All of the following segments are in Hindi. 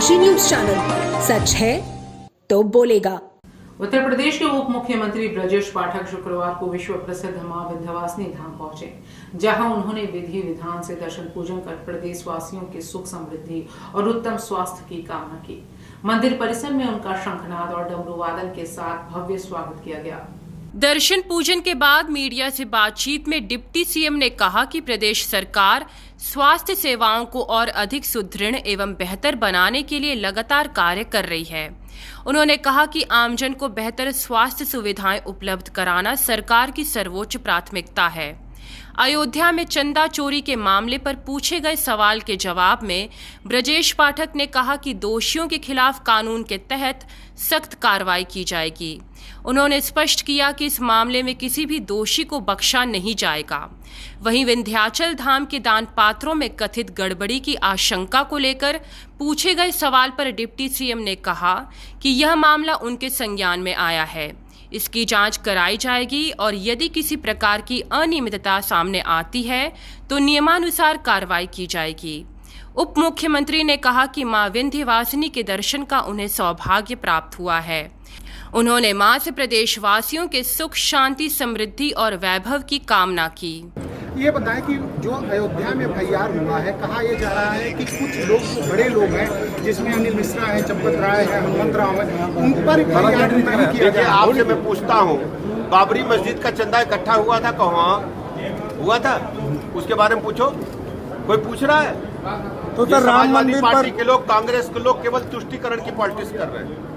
डनकाशी न्यूज चैनल, सच है तो बोलेगा। उत्तर प्रदेश के उप मुख्यमंत्री ब्रजेश पाठक शुक्रवार को विश्व प्रसिद्ध मां विंध्यवासिनी धाम पहुंचे, जहां उन्होंने विधि विधान से दर्शन पूजन कर प्रदेशवासियों की सुख समृद्धि और उत्तम स्वास्थ्य की कामना की। मंदिर परिसर में उनका शंखनाद और डमरू वादन के साथ भव्य स्वागत किया गया। दर्शन पूजन के बाद मीडिया से बातचीत में डिप्टी सीएम ने कहा कि प्रदेश सरकार स्वास्थ्य सेवाओं को और अधिक सुदृढ़ एवं बेहतर बनाने के लिए लगातार कार्य कर रही है। उन्होंने कहा कि आमजन को बेहतर स्वास्थ्य सुविधाएं उपलब्ध कराना सरकार की सर्वोच्च प्राथमिकता है। अयोध्या में चंदा चोरी के मामले पर पूछे गए सवाल के जवाब में ब्रजेश पाठक ने कहा कि दोषियों के खिलाफ कानून के तहत सख्त कार्रवाई की जाएगी। उन्होंने स्पष्ट किया कि इस मामले में किसी भी दोषी को बख्शा नहीं जाएगा। वहीं विंध्याचल धाम के दान पात्रों में कथित गड़बड़ी की आशंका को लेकर पूछे गए सवाल पर डिप्टी सीएम ने कहा कि यह मामला उनके संज्ञान में आया है, इसकी जांच कराई जाएगी और यदि किसी प्रकार की अनियमितता सामने आती है तो नियमानुसार कार्रवाई की जाएगी। उप मुख्यमंत्री ने कहा कि मां विंध्यवासिनी के दर्शन का उन्हें सौभाग्य प्राप्त हुआ है। उन्होंने मां से प्रदेशवासियों के सुख, शांति, समृद्धि और वैभव की कामना की। ये बताएं कि जो अयोध्या में एफआईआर हुआ है, कहा यह जा रहा है कि कुछ लोग जो बड़े लोग हैं, जिसमें अनिल मिश्रा है, चंपत राय है, हनुमंत राव है, उन पर एफआईआर नहीं किया गया। आपसे मैं पूछता हूँ, बाबरी मस्जिद का चंदा इकट्ठा हुआ था, कहाँ हुआ था, उसके बारे में पूछो। कोई पूछ रहा है? तो समाजवादी पार्टी के लोग, कांग्रेस के लोग केवल तुष्टीकरण की पॉलिटिक्स कर रहे हैं,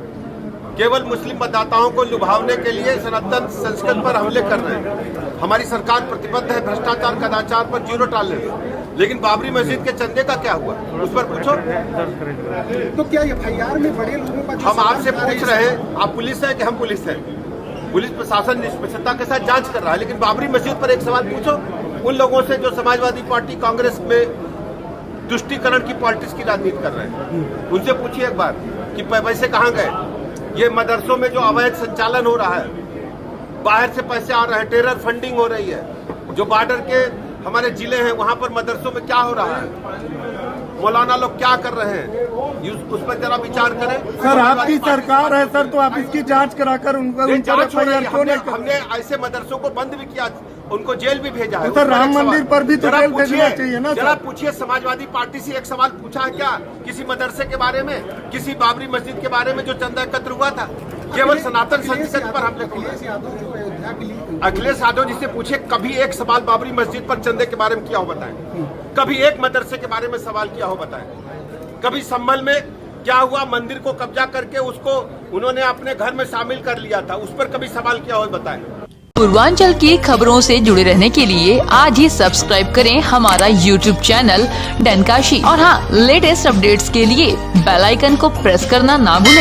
केवल मुस्लिम मतदाताओं को लुभावने के लिए सनातन संस्कृति पर हमले कर रहे हैं। हमारी सरकार प्रतिबद्ध है भ्रष्टाचार, कदाचार पर जीरो टॉलरेंस। लेकिन बाबरी मस्जिद के चंदे का क्या हुआ, उस पर पूछो। तो क्या एफआईआर में बड़े लोगों का, हम आपसे पूछ रहे हैं, आप पुलिस है कि हम पुलिस है? पुलिस प्रशासन निष्पक्षता के साथ जांच कर रहा है, लेकिन बाबरी मस्जिद पर एक सवाल पूछो उन लोगों से जो समाजवादी पार्टी, कांग्रेस में तुष्टीकरण की पॉलिटिक्स की राजनीति कर रहे हैं। उनसे पूछिए एक बार कि पैसे कहाँ गए। ये मदरसों में जो अवैध संचालन हो रहा है, बाहर से पैसे आ रहे हैं, टेरर फंडिंग हो रही है। जो बॉर्डर के हमारे जिले हैं, वहां पर मदरसों में क्या हो रहा है, मौलाना लोग क्या कर रहे हैं, उस पर जरा विचार करें। सर आपकी सरकार है सर, तो आप इसकी जांच कराकर हमने ऐसे मदरसों को बंद भी किया, उनको जेल भी भेजा है। सर राम मंदिर पर भी तो जेल भेजना चाहिए ना। जरा पूछिए, समाजवादी पार्टी से एक सवाल पूछा है क्या किसी मदरसे के बारे में, किसी बाबरी मस्जिद के बारे में जो चंदा एकत्र हुआ था? केवल सनातन संस्कृति पर हमले किया। अखिलेश यादव जी से पूछे, कभी एक सवाल बाबरी मस्जिद पर चंदे के बारे में किया हो बताएं? कभी एक मदरसे के बारे में सवाल किया हो बताएं? कभी संभल में क्या हुआ, मंदिर को कब्जा करके उसको उन्होंने अपने घर में शामिल कर लिया था, उस पर कभी सवाल किया हो बताएं? पूर्वांचल की खबरों से जुड़े रहने के लिए आज ही सब्सक्राइब करें हमारा YouTube चैनल डनकाशी और हाँ, लेटेस्ट अपडेट्स के लिए बेल आइकन को प्रेस करना ना भूलें।